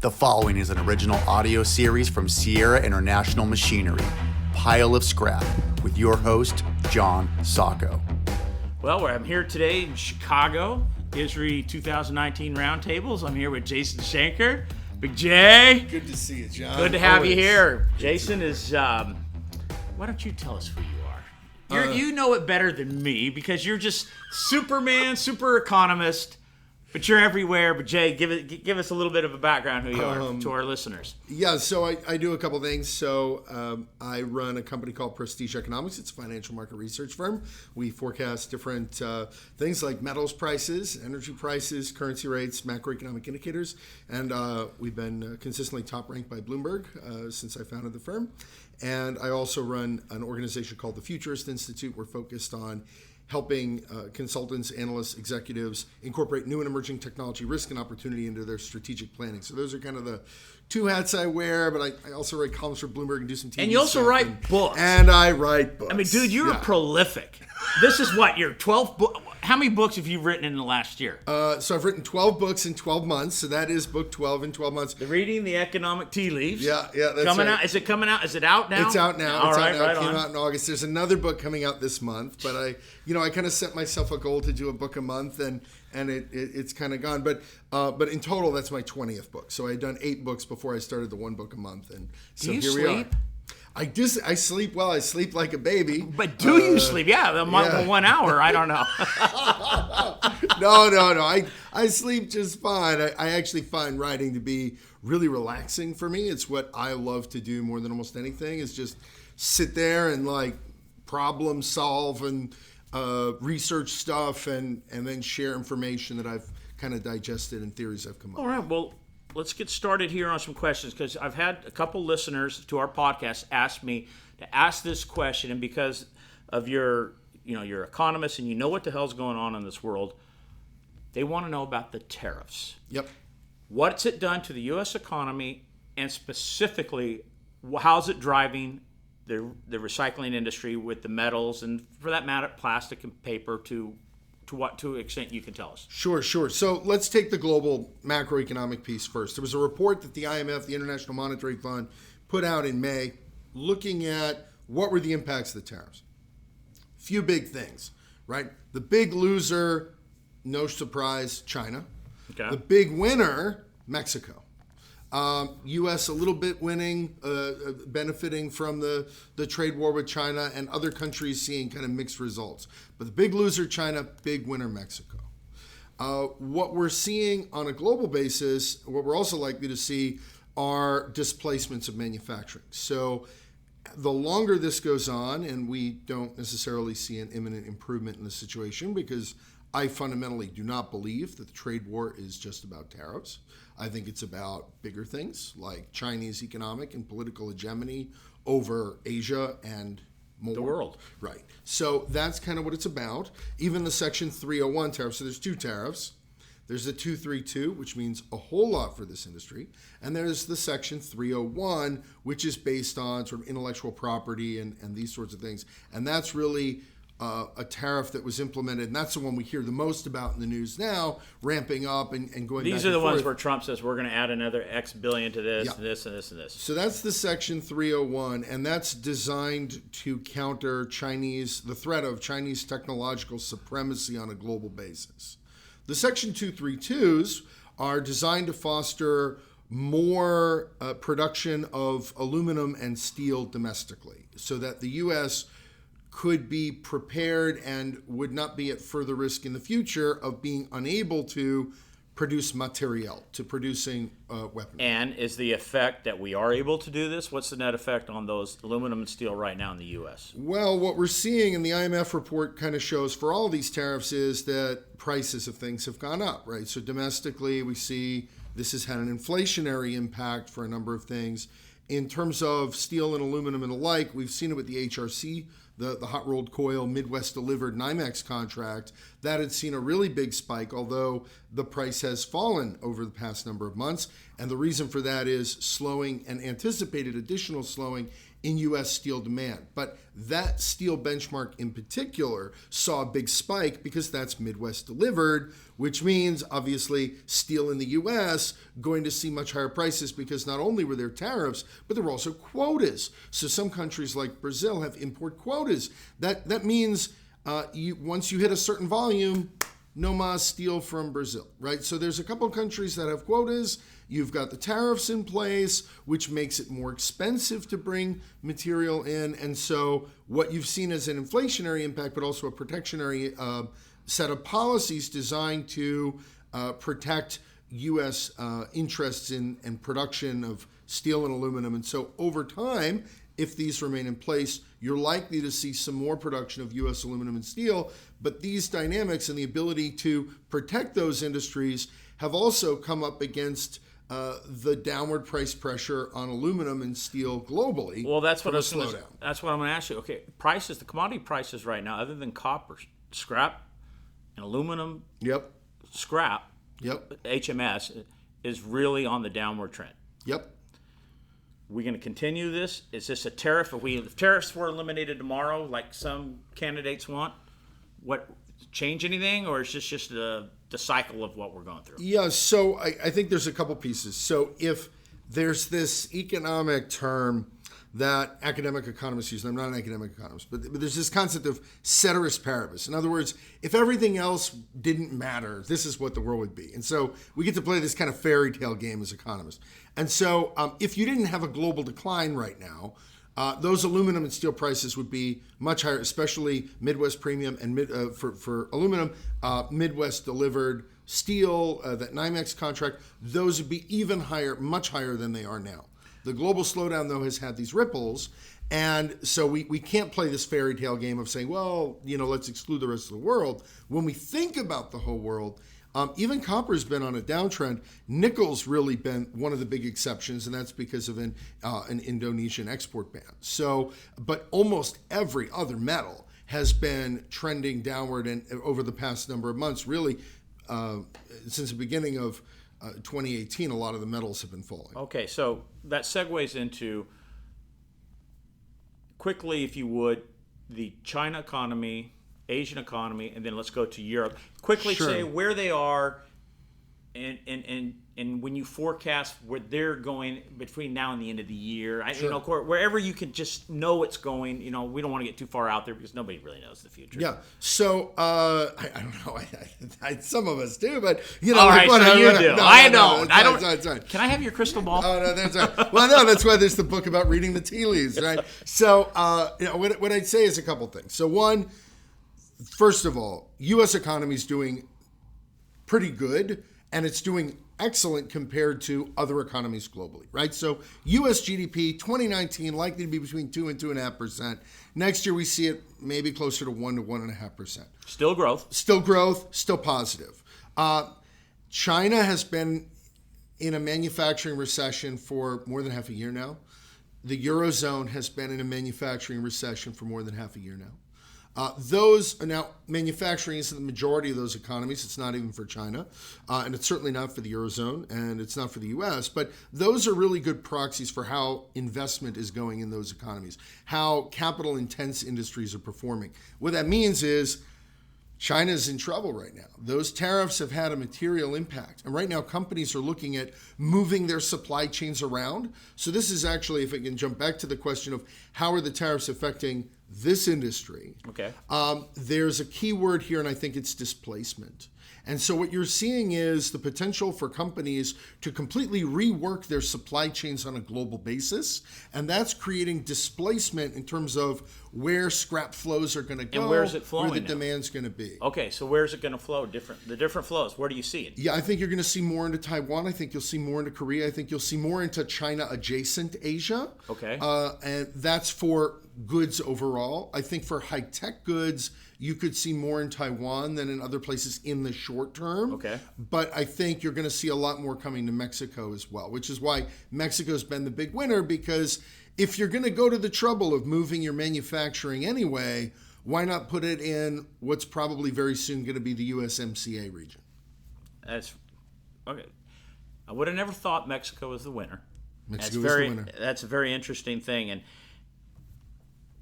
The following is an original audio series from Sierra International Machinery, Pile of Scrap, with your host, John Sacco. Well, I'm here today in Chicago, ISRI 2019 Roundtables. I'm here with Jason Schenker. Big J. Good to see you, John. Good to have you here. Jason is, why don't you tell us who you are? You know it better than me because you're just Superman, super economist. But you're everywhere. But Jay, give us a little bit of a background who you are to our listeners. Yeah, so I do a couple things. So I run a company called Prestige Economics. It's a financial market research firm. We forecast different things like metals prices, energy prices, currency rates, macroeconomic indicators. And we've been consistently top ranked by Bloomberg since I founded the firm. And I also run an organization called the Futurists Institute. We're focused on helping consultants, analysts, executives incorporate new and emerging technology risk and opportunity into their strategic planning. So those are kind of the two hats I wear, but I also write columns for Bloomberg and do some TV And you also stuff write books. And I write books. I mean, dude, you're prolific. This is what, your 12th book? How many books have you written in the last year? So I've written 12 books in 12 months. So that is book 12 in 12 months. The Reading the Economic Tea Leaves. Yeah, that's coming right. out. Is it coming out? Is it out now? It's out now. All It's right, out now. right It came on. out in August. There's another book coming out this month, but I kind of set myself a goal to do a book a month, and it's kind of gone. But in total, that's my 20th book. So I had done 8 books before I started the one book a month, and so Do you here sleep? we are. I sleep well. I sleep like a baby. But do you sleep? Yeah, 1 hour. I don't know. No. I sleep just fine. I actually find writing to be really relaxing for me. It's what I love to do more than almost anything, is just sit there and like problem solve and research stuff and then share information that I've kind of digested and theories I've come up with. All right, well, let's get started here on some questions because I've had a couple listeners to our podcast ask me to ask this question, and because of you're economist and you know what the hell's going on in this world, they want to know about the tariffs. Yep. What's it done to the U.S. economy, and specifically, how's it driving the recycling industry with the metals and, for that matter, plastic and paper to what extent you can tell us? Sure. So let's take the global macroeconomic piece first. There was a report that the IMF, the International Monetary Fund, put out in May looking at what were the impacts of the tariffs. Few big things, right? The big loser, no surprise, China. Okay. The big winner, Mexico. U.S. a little bit winning, benefiting from the trade war with China, and other countries seeing kind of mixed results. But the big loser, China, big winner, Mexico. What we're seeing on a global basis, what we're also likely to see, are displacements of manufacturing. So the longer this goes on, and we don't necessarily see an imminent improvement in the situation, because I fundamentally do not believe that the trade war is just about tariffs. I think it's about bigger things like Chinese economic and political hegemony over Asia and more. The world. Right. So that's kind of what it's about. Even the Section 301 tariff. So there's 2 tariffs. There's the 232, which means a whole lot for this industry. And there's the Section 301, which is based on sort of intellectual property and these sorts of things. And that's really a tariff that was implemented, and that's the one we hear the most about in the news now, ramping up and going back These are the and forth. ones where Trump says we're going to add another X billion to this, Yeah. and this, and this, and this. So that's the Section 301, and that's designed to counter the threat of Chinese technological supremacy on a global basis. The Section 232s are designed to foster more production of aluminum and steel domestically, so that the U.S. could be prepared and would not be at further risk in the future of being unable to produce materiel, to producing weapons. And is the effect that we are able to do this? What's the net effect on those aluminum and steel right now in the U.S.? Well, what we're seeing in the IMF report kind of shows for all these tariffs is that prices of things have gone up, right? So domestically, we see this has had an inflationary impact for a number of things. In terms of steel and aluminum and the like, we've seen it with the HRC, the hot rolled coil Midwest delivered NYMEX contract. That had seen a really big spike, although the price has fallen over the past number of months. And the reason for that is slowing and anticipated additional slowing in U.S. steel demand. But that steel benchmark in particular saw a big spike because that's Midwest delivered, which means obviously steel in the U.S. going to see much higher prices because not only were there tariffs, but there were also quotas. So some countries like Brazil have import quotas. That means once you hit a certain volume, no mas steel from Brazil, right? So there's a couple of countries that have quotas. You've got the tariffs in place, which makes it more expensive to bring material in. And so what you've seen is an inflationary impact, but also a protectionary set of policies designed to protect U.S. interests in and production of steel and aluminum. And so over time, if these remain in place, you're likely to see some more production of U.S. aluminum and steel. But these dynamics and the ability to protect those industries have also come up against the downward price pressure on aluminum and steel globally. Well, that's what I'm going to ask you. Okay, prices, the commodity prices right now, other than copper, scrap, and aluminum, scrap, HMS, is really on the downward trend. We're going to continue this? Is this a tariff? If tariffs were eliminated tomorrow, like some candidates want, change anything, or is this just the cycle of what we're going through? Yeah, so I think there's a couple pieces. So if there's this economic term that academic economists use, and I'm not an academic economist, but there's this concept of ceteris paribus. In other words, if everything else didn't matter, this is what the world would be. And so we get to play this kind of fairy tale game as economists. And so if you didn't have a global decline right now, those aluminum and steel prices would be much higher, especially Midwest premium and for aluminum, Midwest delivered steel, that NYMEX contract, those would be even higher, much higher than they are now. The global slowdown, though, has had these ripples, and so we can't play this fairy tale game of saying, well, let's exclude the rest of the world. When we think about the whole world, even copper's been on a downtrend. Nickel's really been one of the big exceptions, and that's because of an Indonesian export ban. So, but almost every other metal has been trending downward, and over the past number of months, really, since the beginning of 2018, a lot of the metals have been falling. Okay, so that segues into, quickly, if you would, the China economy, Asian economy, and then let's go to Europe. Quickly say where they are, and when you forecast where they're going between now and the end of the year, wherever you can just know it's going. We don't want to get too far out there because nobody really knows the future. Yeah. So I don't know. Some of us do, but all right. So you do. No, I know. I don't. That's right. Can I have your crystal ball? Oh no, that's right. Well, no, that's why there's the book about reading the tea leaves, right? So what I'd say is a couple things. So one. First of all, U.S. economy is doing pretty good, and it's doing excellent compared to other economies globally, right? So U.S. GDP 2019 likely to be between 2 and 2.5%. Next year we see it maybe closer to 1 to 1.5%. Still growth. Still growth. Still positive. China has been in a manufacturing recession for more than half a year now. The Eurozone has been in a manufacturing recession for more than half a year now. Those are now, manufacturing isn't the majority of those economies. It's not even for China, and it's certainly not for the Eurozone, and it's not for the U.S., but those are really good proxies for how investment is going in those economies, how capital-intense industries are performing. What that means is China's in trouble right now. Those tariffs have had a material impact. And right now, companies are looking at moving their supply chains around. So this is actually, if I can jump back to the question of how are the tariffs affecting this industry, okay. There's a key word here, and I think it's displacement. And so what you're seeing is the potential for companies to completely rework their supply chains on a global basis. And that's creating displacement in terms of where scrap flows are going to go. And where is it flowing where the now? demand's going to be. Okay, so where's it going to flow? The different flows, where do you see it? Yeah, I think you're going to see more into Taiwan. I think you'll see more into Korea. I think you'll see more into China-adjacent Asia. Okay. And that's for goods overall. I think for high-tech goods, you could see more in Taiwan than in other places in the short term. Okay. But I think you're going to see a lot more coming to Mexico as well, which is why Mexico's been the big winner, because if you're going to go to the trouble of moving your manufacturing anyway, why not put it in what's probably very soon going to be the USMCA region? That's okay. I would have never thought Mexico was the winner. Mexico is the winner. That's a very interesting thing. And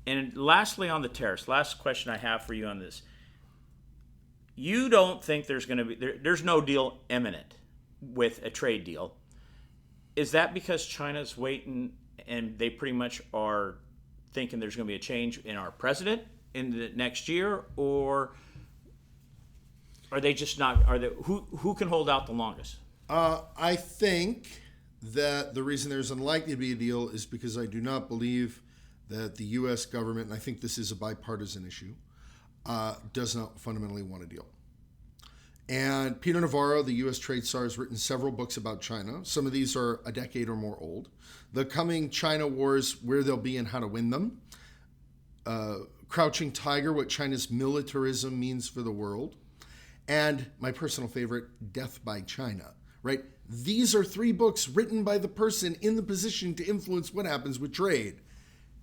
And lastly, on the tariffs, last question I have for you on this. You don't think there's going to be, there's no deal imminent with a trade deal. Is that because China's waiting and they pretty much are thinking there's going to be a change in our president in the next year? Or are they just not, who can hold out the longest? I think that the reason there's unlikely to be a deal is because I do not believe that the U.S. government, and I think this is a bipartisan issue, does not fundamentally want a deal. And Peter Navarro, the U.S. trade czar, has written several books about China. Some of these are a decade or more old. The Coming China Wars, Where They'll Be and How to Win Them. Crouching Tiger, What China's Militarism Means for the World. And my personal favorite, Death by China, right? These are 3 books written by the person in the position to influence what happens with trade.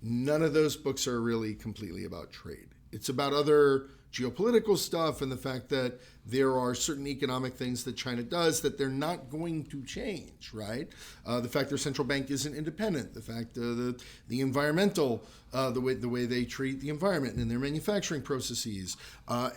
None of those books are really completely about trade. It's about other geopolitical stuff and the fact that there are certain economic things that China does that they're not going to change, right? The fact their central bank isn't independent, the fact the environmental, the way they treat the environment in their manufacturing processes,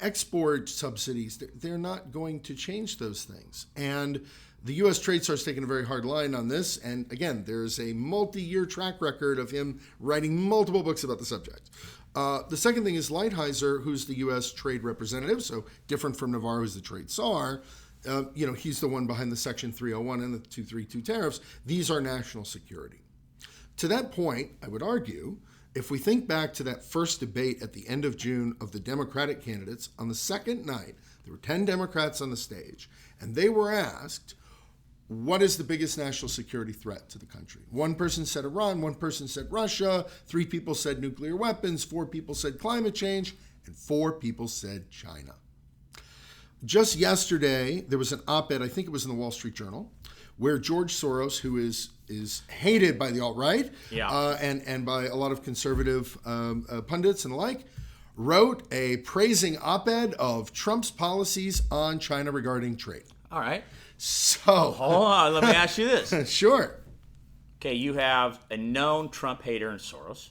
export subsidies, they're not going to change those things. And the U.S. trade czar has taken a very hard line on this. And again, there's a multi-year track record of him writing multiple books about the subject. The second thing is Lighthizer, who's the U.S. trade representative, so different from Navarro, who's the trade czar. He's the one behind the Section 301 and the 232 tariffs. These are national security. To that point, I would argue, if we think back to that first debate at the end of June of the Democratic candidates, on the second night, there were 10 Democrats on the stage, and they were asked, what is the biggest national security threat to the country? One person said Iran, one person said Russia, 3 people said nuclear weapons, 4 people said climate change, and 4 people said China. Just yesterday, there was an op-ed, I think it was in the Wall Street Journal, where George Soros, who is hated by the alt-right and by a lot of conservative pundits and the like, wrote a praising op-ed of Trump's policies on China regarding trade. All right. So hold on, let me ask you this. Sure. Okay, you have a known Trump hater in Soros.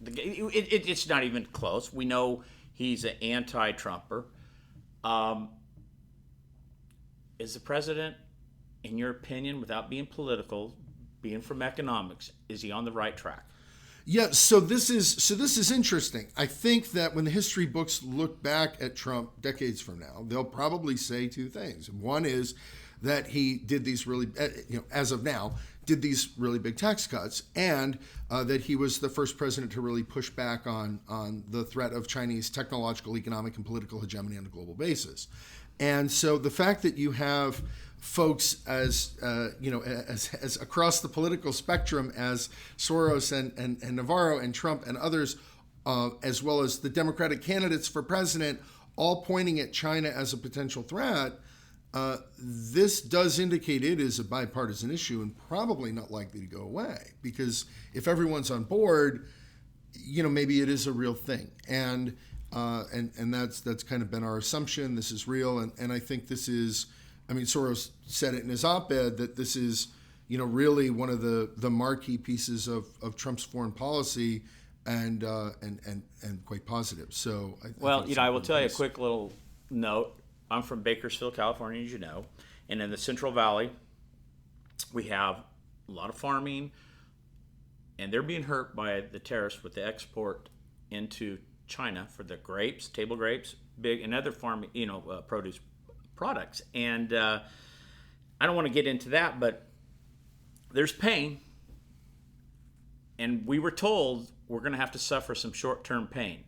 It's not even close. We know he's an anti-Trumper. Is the president, in your opinion, without being political, being from economics, is he on the right track? Yeah, so this is interesting. I think that when the history books look back at Trump decades from now, they'll probably say 2 things. One is that he did these really, as of now, did these really big tax cuts, and that he was the first president to really push back on the threat of Chinese technological, economic, and political hegemony on a global basis. And so the fact that you have folks as across the political spectrum as Soros and Navarro and Trump and others, as well as the Democratic candidates for president, all pointing at China as a potential threat, this does indicate it is a bipartisan issue and probably not likely to go away. Because if everyone's on board, maybe it is a real thing. And that's kind of been our assumption. This is real, and I think this is. I mean, Soros said it in his op-ed that this is, really one of the marquee pieces of Trump's foreign policy, and quite positive. So, I will tell you a quick little note. I'm from Bakersfield, California, as you know, and in the Central Valley, we have a lot of farming, and they're being hurt by the tariffs with the export into China for the grapes, table grapes, big and other farming, produce products. And I don't want to get into that, but there's pain, and we were told we're going to have to suffer some short-term pain.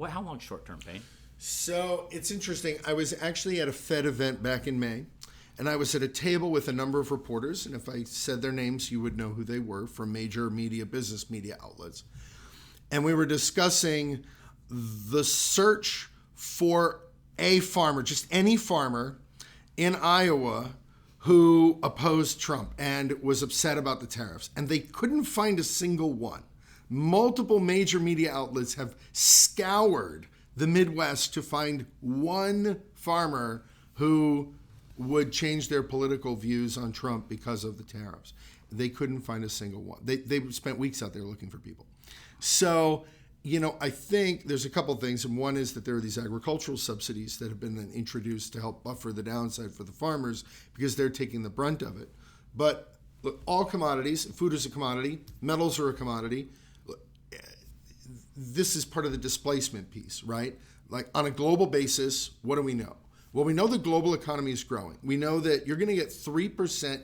How long short-term pain? So it's interesting. I was actually at a Fed event back in May, and I was at a table with a number of reporters, and if I said their names, you would know who they were, from major business media outlets. And we were discussing the search for a farmer, just any farmer in Iowa who opposed Trump and was upset about the tariffs. And they couldn't find a single one. Multiple major media outlets have scoured the Midwest to find one farmer who would change their political views on Trump because of the tariffs. They couldn't find a single one. They spent weeks out there looking for people. So, I think there's a couple things, and one is that there are these agricultural subsidies that have been introduced to help buffer the downside for the farmers because they're taking the brunt of it. But look, all commodities, food is a commodity, metals are a commodity. This is part of the displacement piece, right? Like on a global basis, what do we know? Well, we know the global economy is growing. We know that you're going to get 3%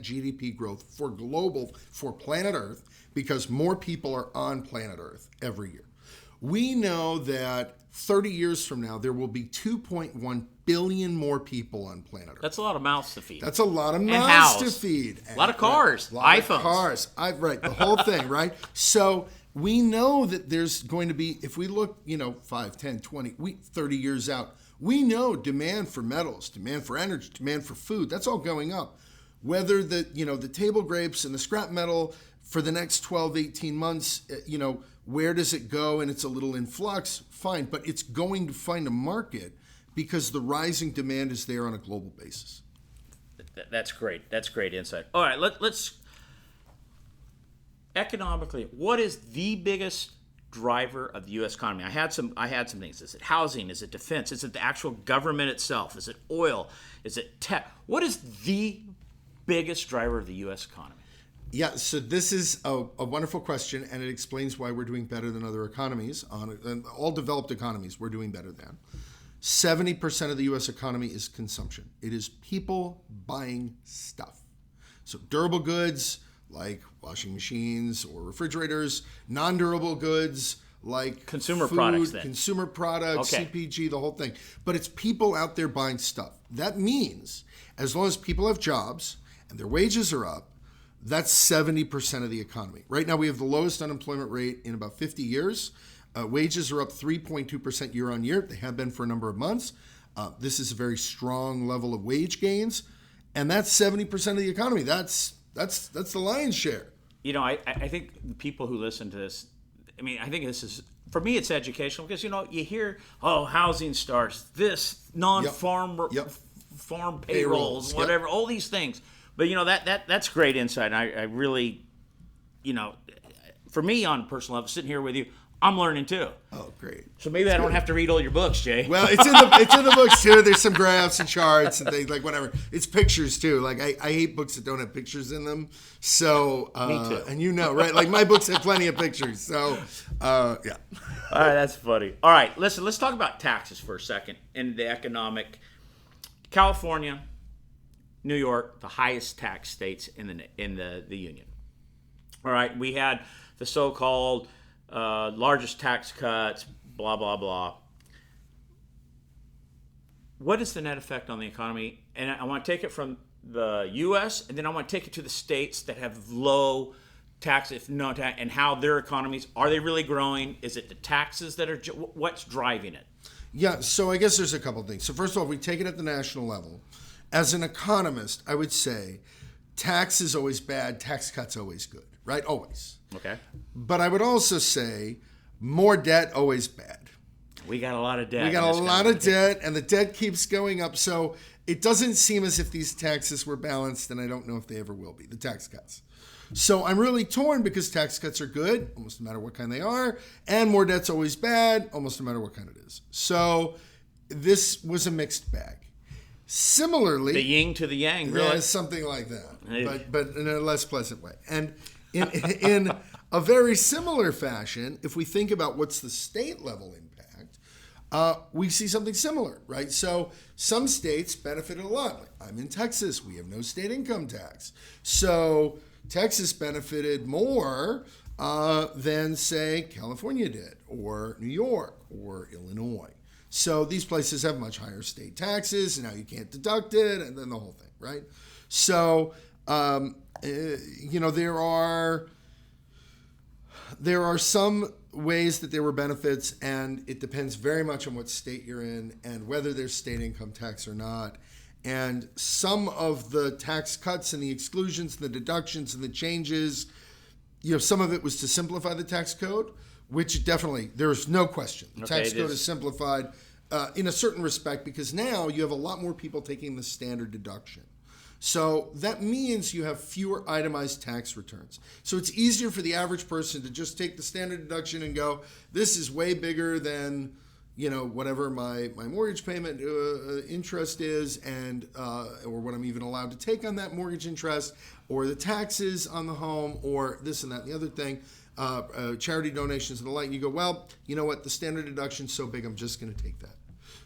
GDP growth for planet Earth because more people are on planet Earth every year. We know that 30 years from now, there will be 2.1 billion more people on planet Earth. That's a lot of mouths to feed. That's a lot of mouths to feed. A lot of cars, iPhones. Cars, right, the whole thing, right? So we know that there's going to be, if we look, 5, 10, 20, 30 years out, we know demand for metals, demand for energy, demand for food, that's all going up. Whether the table grapes and the scrap metal for the next 12, 18 months, where does it go? And it's a little in flux, fine, but it's going to find a market because the rising demand is there on a global basis. That's great. That's great insight. All right, let's economically, what is the biggest driver of the U.S. economy? I had some things. Is it housing? Is it defense? Is it the actual government itself? Is it oil? Is it tech? What is the biggest driver of the U.S. economy? Yeah, so this is a wonderful question, and it explains why we're doing better than other economies. And all developed economies, we're doing better than. 70% of the U.S. economy is consumption. It is people buying stuff. So durable goods like washing machines or refrigerators, non-durable goods like consumer food, products, consumer products, okay. CPG, the whole thing. But it's people out there buying stuff. That means as long as people have jobs and their wages are up, that's 70% of the economy. Right now, we have the lowest unemployment rate in about 50 years. Wages are up 3.2% year on year. They have been for a number of months. This is a very strong level of wage gains, and that's 70% of the economy. That's the lion's share. I think the people who listen to this, I think this is, for me, it's educational because, you hear, housing starts, this non-farm farm payrolls, whatever, all these things. But, that's great insight. I really, for me on a personal level, sitting here with you, I'm learning too. Oh, great. So maybe I don't have to read all your books, Jay. Well, it's in the books too. There's some graphs and charts and things like whatever. It's pictures too. Like I hate books that don't have pictures in them. So me too. And right? Like my books have plenty of pictures. So yeah. All right, that's funny. All right, listen. Let's talk about taxes for a second and the economic. California, New York, the highest tax states in the union. All right, we had the so-called largest tax cuts, blah, blah, blah. What is the net effect on the economy? And I want to take it from the U.S., and then I want to take it to the states that have low tax, if no tax, and how their economies, are they really growing? Is it the taxes that are, what's driving it? Yeah, so I guess there's a couple things. So first of all, if we take it at the national level, as an economist, I would say tax is always bad, tax cuts always good, right? Always. Okay. But I would also say more debt, always bad. We got a lot of debt. We got a lot of debt, and the debt keeps going up. So it doesn't seem as if these taxes were balanced, and I don't know if they ever will be, the tax cuts. So I'm really torn because tax cuts are good, almost no matter what kind they are, and more debt's always bad, almost no matter what kind it is. So this was a mixed bag. Similarly, the yin to the yang, really. Yeah, something like that, but in a less pleasant way. And in a very similar fashion, if we think about what's the state level impact, we see something similar, right? So some states benefited a lot. Like I'm in Texas, we have no state income tax. So Texas benefited more than, say, California did, or New York, or Illinois. So these places have much higher state taxes, and now you can't deduct it, and then the whole thing, right? So, there are some ways that there were benefits, and it depends very much on what state you're in and whether there's state income tax or not. And some of the tax cuts and the exclusions and the deductions and the changes, some of it was to simplify the tax code, which definitely, there's no question. The tax code is simplified in a certain respect because now you have a lot more people taking the standard deduction. So that means you have fewer itemized tax returns. So it's easier for the average person to just take the standard deduction and go, this is way bigger than, whatever my mortgage payment interest is, and or what I'm even allowed to take on that mortgage interest, or the taxes on the home, or this and that and the other thing, charity donations and the like. You go, well, you know what, the standard deduction's so big, I'm just going to take that.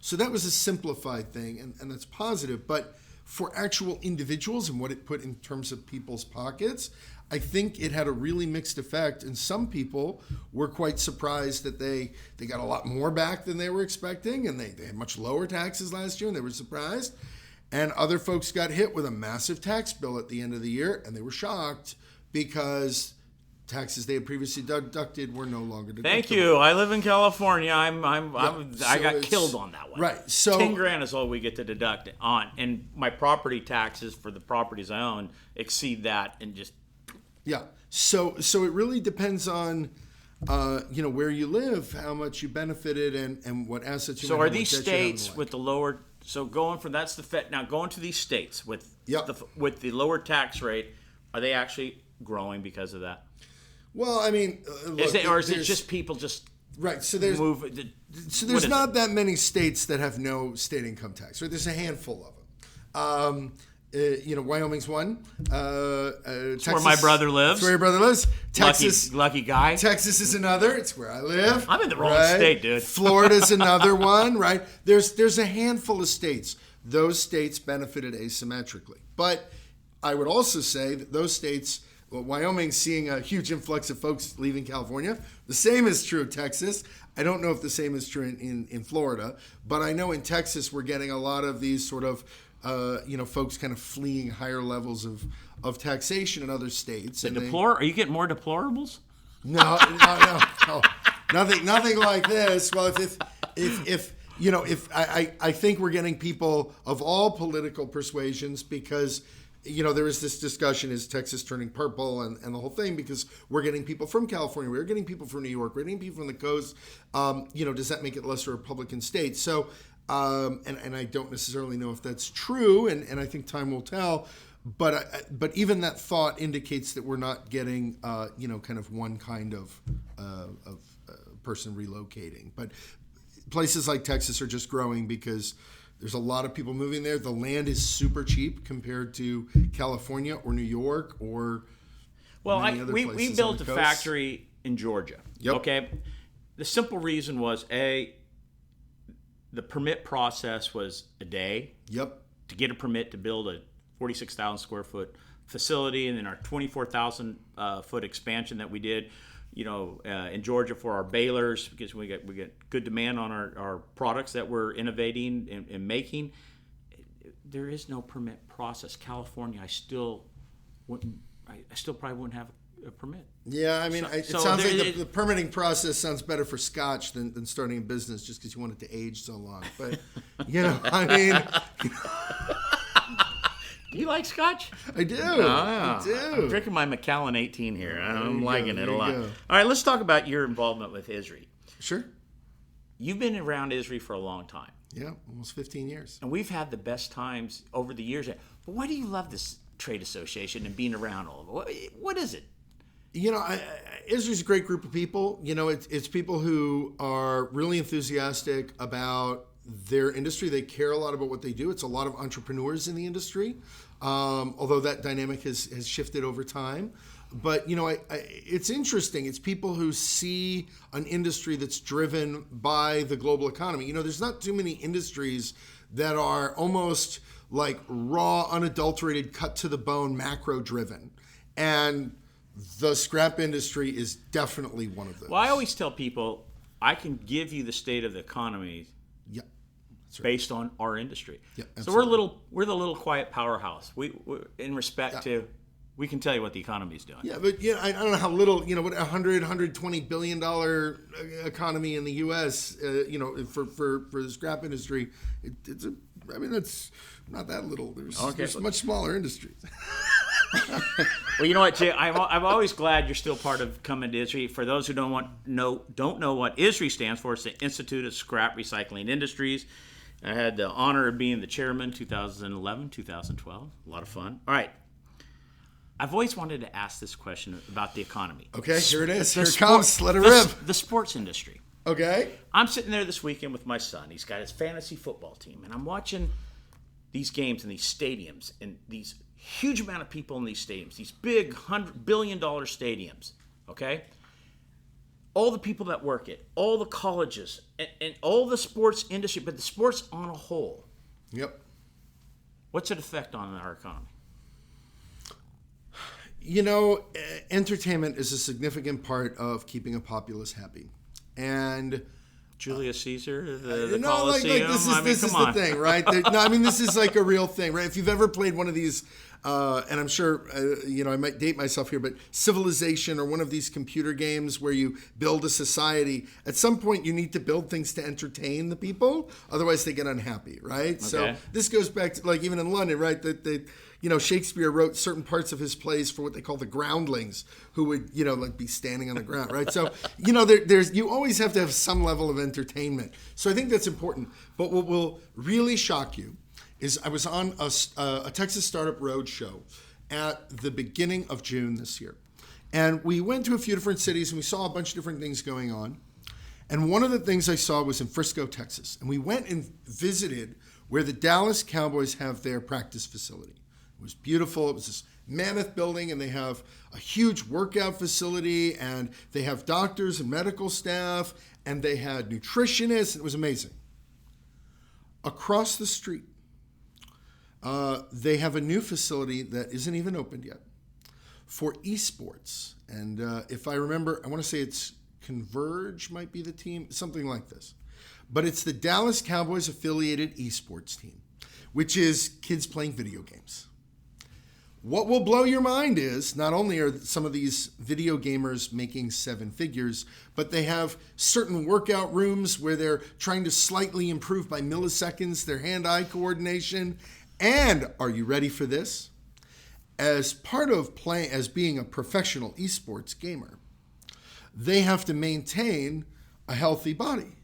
So that was a simplified thing, and that's positive. But for actual individuals and what it put in terms of people's pockets, I think it had a really mixed effect. And some people were quite surprised that they got a lot more back than they were expecting, and they had much lower taxes last year, and they were surprised. And other folks got hit with a massive tax bill at the end of the year, and they were shocked because taxes they had previously deducted were no longer deductible. Thank you. I live in California. I got killed on that one. Right. So $10,000 is all we get to deduct on, and my property taxes for the properties I own exceed that, and just So it really depends on where you live, how much you benefited, and what assets you. So are these states with the lower? So going from that's the Fed now going to these states with the lower tax rate, are they actually growing because of that? Well, I mean, look, is it just people just right? So there's not that many states that have no state income tax. Right? There's a handful of them. Wyoming's one. Texas, where my brother lives. That's where your brother lives. Texas, lucky guy. Texas is another. It's where I live. I'm in the wrong state, dude. Florida's another one, right? There's a handful of states. Those states benefited asymmetrically, but I would also say that those states. Well, Wyoming's seeing a huge influx of folks leaving California. The same is true of Texas. I don't know if the same is true in Florida, but I know in Texas we're getting a lot of these sort of folks kind of fleeing higher levels of taxation in other states. Are you getting more deplorables? No, nothing like this. Well, if I think we're getting people of all political persuasions because. There is this discussion, is Texas turning purple and the whole thing, because we're getting people from California, we're getting people from New York, we're getting people from the coast. Does that make it less a Republican state? So, and I don't necessarily know if that's true, and I think time will tell. But even that thought indicates that we're not getting, kind of one kind of person relocating. But places like Texas are just growing because there's a lot of people moving there. The land is super cheap compared to California or New York or many other places. We built a factory in Georgia. Yep. Okay. The simple reason was the permit process was a day. Yep. To get a permit to build a 46,000 square foot facility, and then our 24,000 foot expansion that we did. In Georgia for our balers, because we get good demand on our products that we're innovating and making. There is no permit process. California, I still probably wouldn't have a permit. Yeah, I mean, it sounds like the permitting process sounds better for Scotch than starting a business just because you want it to age so long. But I mean. Do you like Scotch? I do. I do. I'm drinking my Macallan 18 here. I'm liking it a lot. Go. All right, let's talk about your involvement with ISRI. Sure. You've been around ISRI for a long time. Yeah, almost 15 years. And we've had the best times over the years. But why do you love this trade association and being around all of it? What is it? ISRI's a great group of people. It's people who are really enthusiastic about their industry. They care a lot about what they do. It's a lot of entrepreneurs in the industry, although that dynamic has shifted over time. But, it's interesting. It's people who see an industry that's driven by the global economy. There's not too many industries that are almost like raw, unadulterated, cut to the bone, macro driven. And the scrap industry is definitely one of those. Well, I always tell people I can give you the state of the economy. Yeah. Right. Based on our industry. Yeah, so we're the little quiet powerhouse. We in respect to, we can tell you what the economy is doing. Yeah, but I don't know how little, what $120 billion economy in the U.S. For the scrap industry, that's not that little. There's much smaller industries. Well, you know what, Jay? I'm always glad you're still part of coming to ISRI. For those who don't know what ISRI stands for, it's the Institute of Scrap Recycling Industries. I had the honor of being the chairman 2011, 2012. A lot of fun. All right. I've always wanted to ask this question about the economy. Okay, here it is. The Here it comes. Let it rip. The sports industry. Okay. I'm sitting there this weekend with my son. He's got his fantasy football team, and I'm watching these games in these stadiums, and these huge amount of people in these stadiums, these big $100 billion stadiums, okay? All the people that work it, all the colleges, and all the sports industry, but the sports on a whole. Yep. What's it affect on our economy? You know, entertainment is a significant part of keeping a populace happy. And Julius Caesar, the no, Colosseum. this is the thing, right? This is like a real thing, right? If you've ever played one of these, and I'm sure, I might date myself here, but Civilization or one of these computer games where you build a society, at some point you need to build things to entertain the people, otherwise they get unhappy, right? Okay. So this goes back to, like, even in London, right? Shakespeare wrote certain parts of his plays for what they call the groundlings, who would, be standing on the ground, right? So, you always have to have some level of entertainment. So I think that's important. But what will really shock you is I was on a Texas Startup Roadshow at the beginning of June this year. And we went to a few different cities and we saw a bunch of different things going on. And one of the things I saw was in Frisco, Texas. And we went and visited where the Dallas Cowboys have their practice facility. It was beautiful. It was this mammoth building, and they have a huge workout facility, and they have doctors and medical staff, and they had nutritionists. It was amazing. Across the street, they have a new facility that isn't even opened yet for esports. And if I remember, I want to say it's Converge might be the team, something like this. But it's the Dallas Cowboys affiliated esports team, which is kids playing video games. What will blow your mind is not only are some of these video gamers making seven figures, but they have certain workout rooms where they're trying to slightly improve by milliseconds their hand-eye coordination. And are you ready for this? As part of as being a professional esports gamer, they have to maintain a healthy body,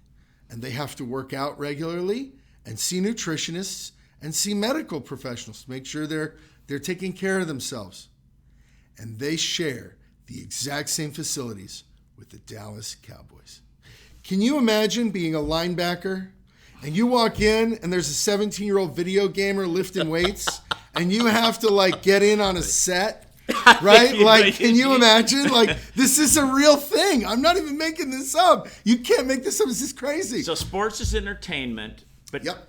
and they have to work out regularly and see nutritionists and see medical professionals to make sure they're taking care of themselves. And they share the exact same facilities with the Dallas Cowboys. Can you imagine being a linebacker and you walk in and there's a 17-year-old video gamer lifting weights and you have to get in on a set, right? Can you imagine? This is a real thing. I'm not even making this up. You can't make this up. This is crazy. So sports is entertainment, but yep.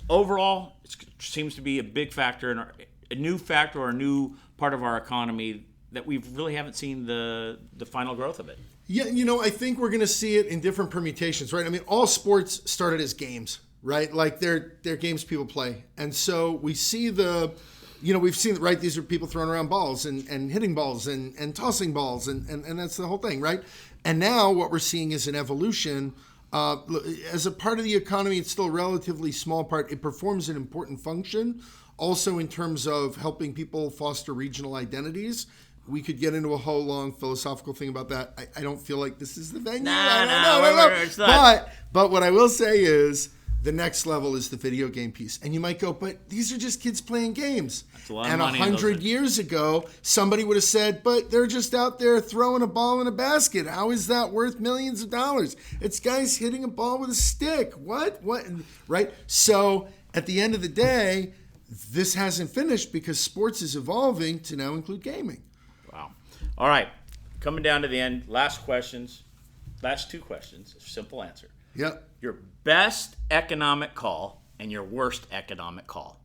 Overall, it seems to be a big factor in a new factor or a new part of our economy that we really haven't seen the final growth of it. Yeah, I think we're going to see it in different permutations, right? I mean, all sports started as games, right? They're games people play. And so we see we've seen, right, these are people throwing around balls and hitting balls and tossing balls and that's the whole thing, right? And now what we're seeing is an evolution. As a part of the economy, it's still a relatively small part. It performs an important function. Also, in terms of helping people foster regional identities, we could get into a whole long philosophical thing about that. I don't feel like this is the venue. No. But what I will say is the next level is the video game piece. And you might go, but these are just kids playing games. That's a lot of and money 100 years ago, somebody would have said, but they're just out there throwing a ball in a basket. How is that worth millions of dollars? It's guys hitting a ball with a stick. What? Right? So at the end of the day, this hasn't finished because sports is evolving to now include gaming. Wow. All right. Coming down to the end. Last two questions. Simple answer. Yep. Your best economic call and your worst economic call.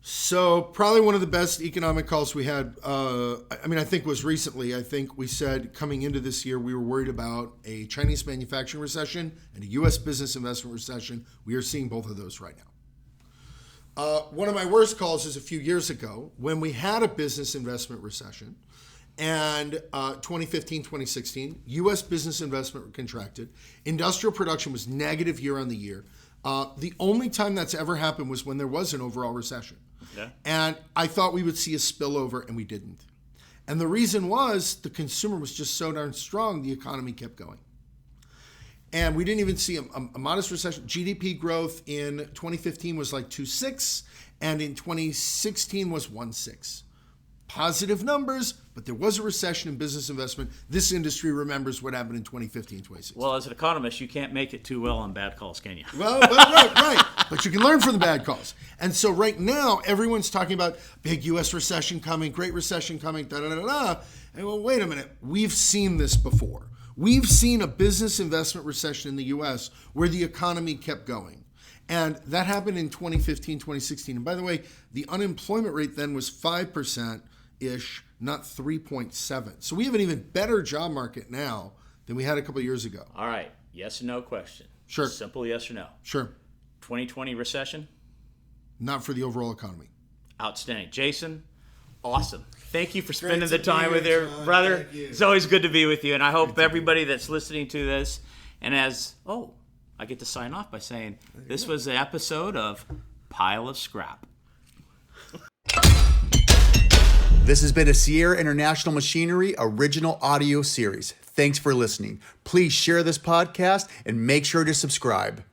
So probably one of the best economic calls we had, I think was recently. I think we said coming into this year, we were worried about a Chinese manufacturing recession and a U.S. business investment recession. We are seeing both of those right now. One of my worst calls is a few years ago when we had a business investment recession and 2015, 2016, U.S. business investment contracted. Industrial production was negative year on the year. The only time that's ever happened was when there was an overall recession. Okay. And I thought we would see a spillover and we didn't. And the reason was the consumer was just so darn strong, the economy kept going. And we didn't even see a modest recession. GDP growth in 2015 was like 2.6, and in 2016 was 1.6. Positive numbers, but there was a recession in business investment. This industry remembers what happened in 2015, 2016. Well, as an economist, you can't make it too well on bad calls, can you? Well, right. But you can learn from the bad calls. And so right now, everyone's talking about big U.S. recession coming, great recession coming, da-da-da-da. And well, wait a minute. We've seen this before. We've seen a business investment recession in the U.S. where the economy kept going. And that happened in 2015, 2016. And by the way, the unemployment rate then was 5%-ish, not 3.7. So we have an even better job market now than we had a couple of years ago. All right. Yes or no question. Sure. Simple yes or no. Sure. 2020 recession? Not for the overall economy. Outstanding. Jason, awesome. Thank you for spending Great the to time be with here, your John. brother. Thank you. It's always good to be with you. And I hope everybody that's listening to this, and I get to sign off by saying this was the episode of Pile of Scrap. This has been a Sierra International Machinery original audio series. Thanks for listening. Please share this podcast and make sure to subscribe.